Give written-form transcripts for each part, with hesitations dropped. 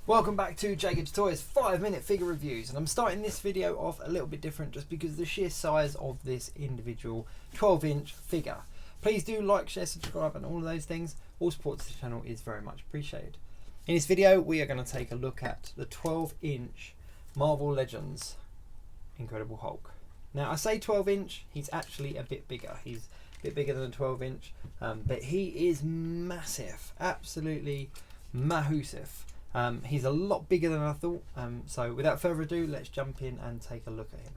Welcome back to Jacob's Toys 5-minute figure reviews, and I'm starting this video off a little bit different just because of the sheer size of this individual 12-inch figure. Please do like, share, subscribe and all of those things. All support to the channel is very much appreciated. In this video we are going to take a look at the 12-inch Marvel Legends Incredible Hulk. Now I say 12-inch, he's actually a bit bigger. He's a bit bigger than a 12-inch, but he is massive, absolutely massive. He's a lot bigger than I thought, so without further ado, let's jump in and take a look at him.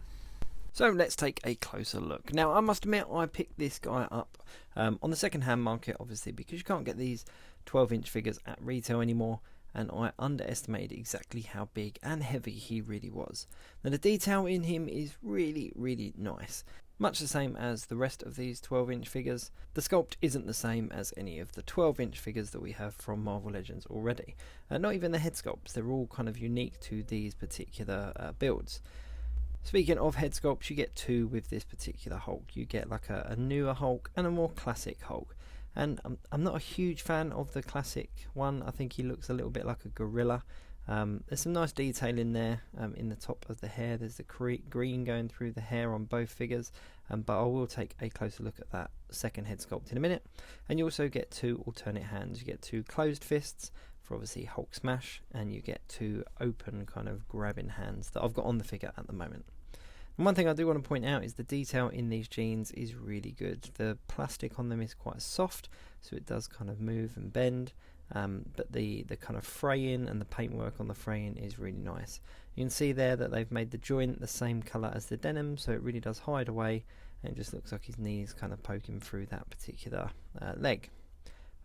So let's take a closer look. Now I must admit I picked this guy up on the second-hand market, obviously, because you can't get these 12-inch figures at retail anymore, and I underestimated exactly how big and heavy he really was. Now the detail in him is really nice. Much the same as the rest of these 12-inch figures. The sculpt isn't the same as any of the 12-inch figures that we have from Marvel Legends already. Not even the head sculpts, they're all kind of unique to these particular builds. Speaking of head sculpts, you get two with this particular Hulk. You get like a newer Hulk and a more classic Hulk. And I'm not a huge fan of the classic one. I think he looks a little bit like a gorilla. There's some nice detail in there in the top of the hair. There's the green going through the hair on both figures, but I will take a closer look at that second head sculpt in a minute. And you also get two alternate hands. You get two closed fists for obviously Hulk smash, and you get two open kind of grabbing hands that I've got on the figure at the moment. And one thing I do want to point out is the detail in these jeans is really good. The plastic on them is quite soft, so it does kind of move and bend. But the kind of fraying and the paintwork on the fraying is really nice. You can see there that they've made the joint the same colour as the denim, so it really does hide away, and it just looks like his knees kind of poking through that particular leg.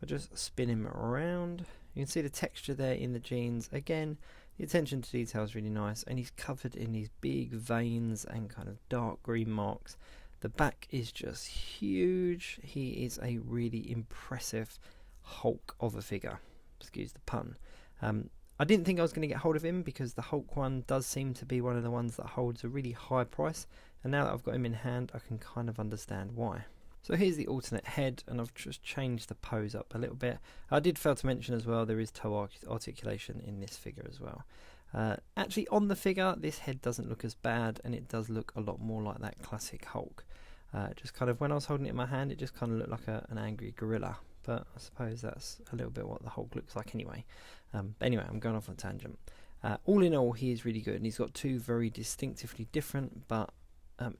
I'll just spin him around. You can see the texture there in the jeans. Again, the attention to detail is really nice, and he's covered in these big veins and kind of dark green marks. The back is just huge. He is a really impressive Hulk of a figure, excuse the pun. I didn't think I was going to get hold of him because the Hulk one does seem to be one of the ones that holds a really high price, and now that I've got him in hand I can kind of understand why. So here's the alternate head, and I've just changed the pose up a little bit. I did fail to mention as well there is toe articulation in this figure as well. Actually on the figure this head doesn't look as bad, and it does look a lot more like that classic Hulk. Just kind of when I was holding it in my hand it just kind of looked like an angry gorilla. But I suppose that's a little bit what the Hulk looks like anyway. Anyway, I'm going off on a tangent. All in all, he is really good, and he's got two very distinctively different but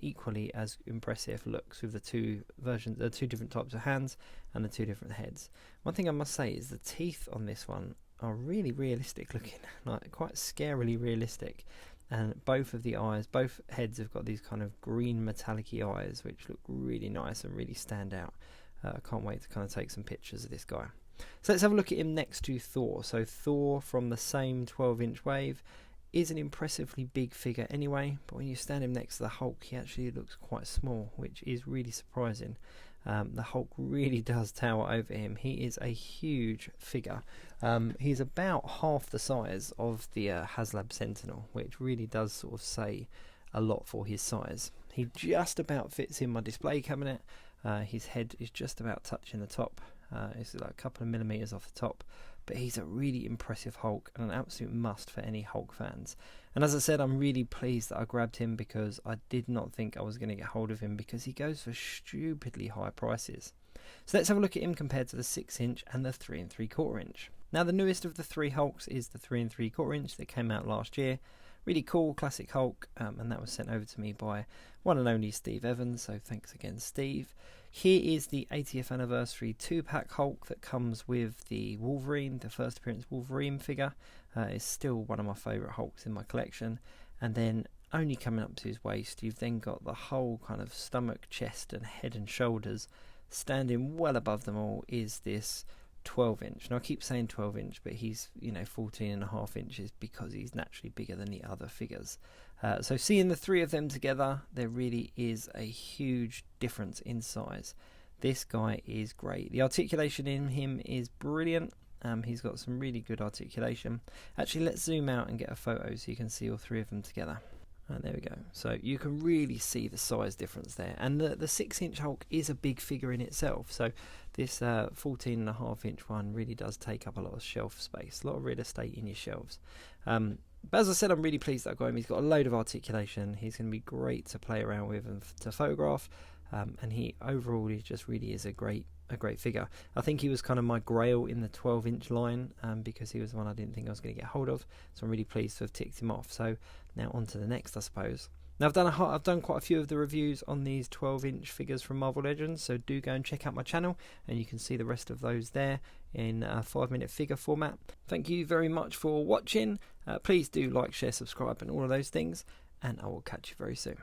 equally as impressive looks with the two versions, the two different types of hands and the two different heads. One thing I must say is the teeth on this one are really realistic looking, like quite scarily realistic. And both of the eyes, both heads have got these kind of green metallic-y eyes which look really nice and really stand out. I can't wait to kind of take some pictures of this guy. So let's have a look at him next to Thor. So Thor from the same 12-inch wave is an impressively big figure anyway, but when you stand him next to the Hulk he actually looks quite small, which is really surprising. The Hulk really does tower over him. He is a huge figure. He's about half the size of the HasLab Sentinel, which really does sort of say a lot for his size. He just about fits in my display cabinet. His head is just about touching the top. It's like a couple of millimeters off the top, but he's a really impressive Hulk and an absolute must for any Hulk fans. And as I said, I'm really pleased that I grabbed him because I did not think I was going to get hold of him because he goes for stupidly high prices. So let's have a look at him compared to the 6-inch and the 3 3/4 inch. Now the newest of the three Hulks is the 3 3/4 inch that came out last year. Really cool classic Hulk, and that was sent over to me by one and only Steve Evans, so thanks again Steve. Here is the 80th anniversary 2-pack Hulk that comes with the Wolverine, the first appearance Wolverine figure. It's still one of my favourite Hulks in my collection. And then only coming up to his waist you've then got the whole kind of stomach, chest and head and shoulders. Standing well above them all is this 12-inch. Now I keep saying 12-inch, but he's 14.5 inches because he's naturally bigger than the other figures. So seeing the three of them together, there really is a huge difference in size. This guy is great. The articulation in him is brilliant. He's got some really good articulation. Actually, let's zoom out and get a photo so you can see all three of them together. And there we go. So you can really see the size difference there. And the 6-inch Hulk is a big figure in itself. So this 14.5-inch one really does take up a lot of shelf space, a lot of real estate in your shelves. But as I said, I'm really pleased that I got him. He's got a load of articulation. He's going to be great to play around with and to photograph. And he overall he just really is a great figure. I think he was kind of my grail in the 12-inch line because he was the one I didn't think I was going to get hold of. So I'm really pleased to have ticked him off. So now on to the next, I suppose. Now I've done quite a few of the reviews on these 12-inch figures from Marvel Legends, so do go and check out my channel and you can see the rest of those there in a 5-minute figure format. Thank you very much for watching. Please do like, share, subscribe and all of those things, and I will catch you very soon.